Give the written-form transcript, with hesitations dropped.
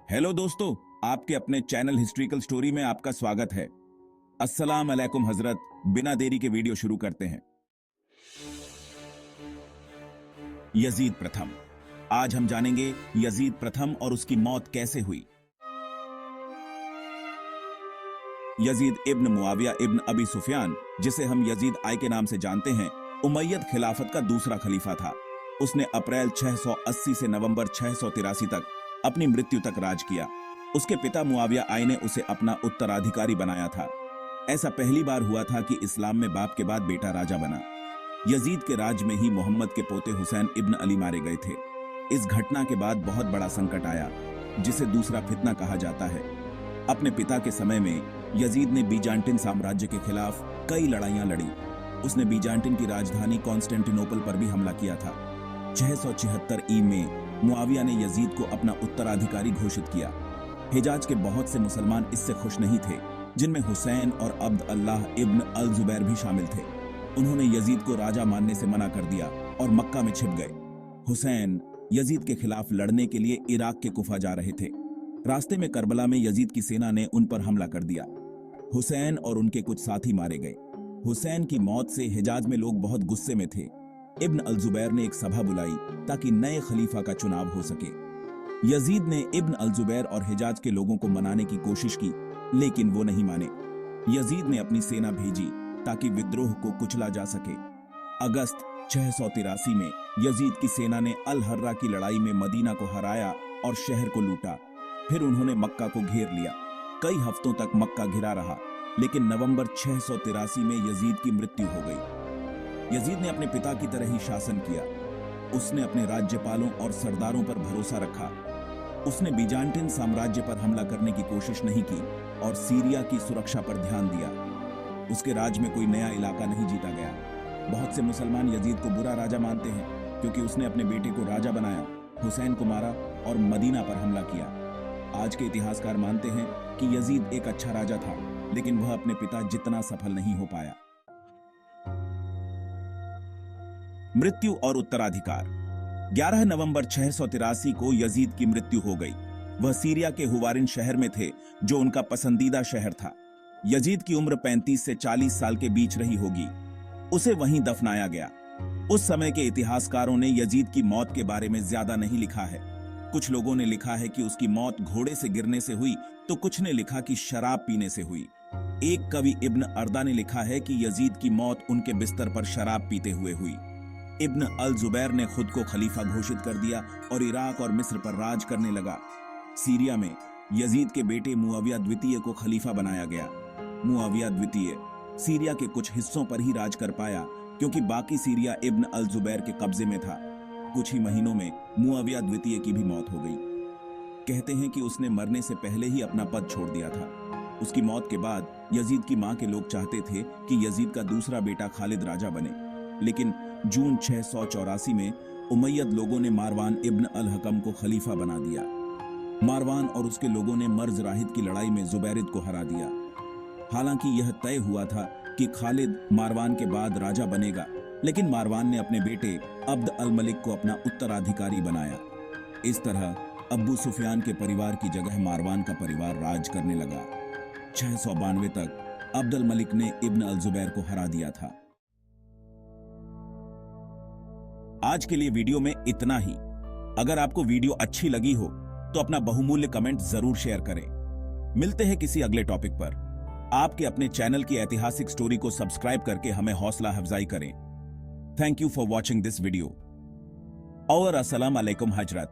Hello दोस्तों, आपके अपने चैनल हिस्ट्रिकल स्टोरी में आपका स्वागत है। अस्सलाम अलैकुम हजरत। बिना देरी के वीडियो शुरू करते हैं। यजीद प्रथम। आज हम जानेंगे यजीद प्रथम और उसकी मौत कैसे हुई। यजीद इब्न मुआविया इब्न अबी सुफियान, जिसे हम यजीद आई के नाम से जानते हैं, उमैयद खिलाफत का दूसरा खलीफा था। उसने अप्रैल 680 से नवंबर 683 तक अपनी मृत्यु तक राज किया। उसके पिता मुआविया आई ने उसे अपना उत्तराधिकारी बनाया था। ऐसा पहली बार हुआ था कि इस्लाम में बाप के बाद बेटा राजा बना। यजीद के राज में ही मोहम्मद के पोते हुसैन इब्न अली मारे गए थे। इस घटना के बाद बहुत बड़ा संकट आया, जिसे दूसरा फितना कहा जाता है। अपने पिता के समय में यजीद ने बीजांटिन साम्राज्य के खिलाफ कई लड़ाइयां लड़ी। उसने बीजांटिन की राजधानी कॉन्स्टेंटिनोपल पर भी हमला किया था। 676 ई में मुआविया ने यजीद को अपना उत्तराधिकारी घोषित किया। हिजाज के बहुत से मुसलमान इससे खुश नहीं थे, जिनमें हुसैन और अब्द अल्लाह इब्न अल जुबैर भी शामिल थे। उन्होंने यजीद को राजा मानने से मना कर दिया और मक्का में छिप गए। हुसैन यजीद के खिलाफ लड़ने के लिए इराक के कुफा जा रहे थे। रास्ते में करबला में यजीद की सेना ने उन पर हमला कर दिया। हुसैन और उनके कुछ साथी मारे गए। हुसैन की मौत से हिजाज में लोग बहुत गुस्से में थे। इब्न अल जुबैर ने एक सभा बुलाई ताकि नए खलीफा का चुनाव हो सके। यजीद ने इब्न अल जुबैर और हिजाज के लोगों को मनाने की कोशिश की, लेकिन वो नहीं माने। यजीद ने अपनी सेना भेजी ताकि विद्रोह को कुचला जा सके। अगस्त 683 में यजीद की सेना ने अल हर्रा की लड़ाई में मदीना को हराया और शहर को लूटा। फिर उन्होंने मक्का को घेर लिया। कई हफ्तों तक मक्का घिरा रहा, लेकिन नवंबर 683 में यजीद की मृत्यु हो गई। यजीद ने अपने पिता की तरह ही शासन किया। उसने अपने राज्यपालों और सरदारों पर भरोसा रखा। उसने बीजांटिन साम्राज्य पर हमला करने की कोशिश नहीं की और सीरिया की सुरक्षा पर ध्यान दिया। उसके राज में कोई नया इलाका नहीं जीता गया। बहुत से मुसलमान यजीद को बुरा राजा मानते हैं, क्योंकि उसने अपने बेटे को राजा बनाया, हुसैन को मारा और मदीना पर हमला किया। आज के इतिहासकार मानते हैं कि यजीद एक अच्छा राजा था, लेकिन वह अपने पिता जितना सफल नहीं हो पाया। मृत्यु और उत्तराधिकार। 11 नवंबर 683 को यजीद की मृत्यु हो गई। वह सीरिया के हुवारिन शहर में थे, जो उनका पसंदीदा शहर था। यजीद की उम्र 35 से 40 साल के बीच रही होगी। उसे वहीं दफनाया गया। उस समय के इतिहासकारों ने यजीद की मौत के बारे में ज्यादा नहीं लिखा है। कुछ लोगों ने लिखा है कि उसकी मौत घोड़े से गिरने से हुई, तो कुछ ने लिखा कि शराब पीने से हुई। एक कवि इब्न अर्दा ने लिखा है कि यजीद की मौत उनके बिस्तर पर शराब पीते हुए हुई। इब्न अल जुबैर ने खुद को खलीफा घोषित कर दिया और इराक और मिस्र पर राज करने लगा। सीरिया में यजीद के बेटे मुआविया द्वितीय को खलीफा बनाया गया। मुआविया द्वितीय सीरिया के कुछ हिस्सों पर ही राज कर पाया, क्योंकि बाकी सीरिया इब्न अल जुबैर के कब्जे में था। कुछ ही महीनों में मुआविया द्वितीय की भी मौत हो गई। कहते हैं कि उसने मरने से पहले ही अपना पद छोड़ दिया था। उसकी मौत के बाद यजीद की मां के लोग चाहते थे कि यजीद का दूसरा बेटा खालिद राजा बने, लेकिन जून 684 में उमैयद लोगों ने मारवान इब्न अल हकम को खलीफा बना दिया। मारवान और उसके लोगों ने मर्ज राहिद की लड़ाई में जुबैरिद को हरा दिया। हालांकि यह तय हुआ था कि खालिद मारवान के बाद राजा बनेगा, लेकिन मारवान ने अपने बेटे अब्द अल मलिक को अपना उत्तराधिकारी बनाया। इस तरह अब्बू सुफियान के परिवार की जगह मारवान का परिवार राज करने लगा। 692 तक अब्द अल मलिक ने इब्न अल जुबैर को हरा दिया था। आज के लिए वीडियो में इतना ही। अगर आपको वीडियो अच्छी लगी हो तो अपना बहुमूल्य कमेंट जरूर शेयर करें। मिलते हैं किसी अगले टॉपिक पर। आपके अपने चैनल की ऐतिहासिक स्टोरी को सब्सक्राइब करके हमें हौसला अफजाई करें। Thank you for watching this video और अस्सलाम वालेकुम हजरत।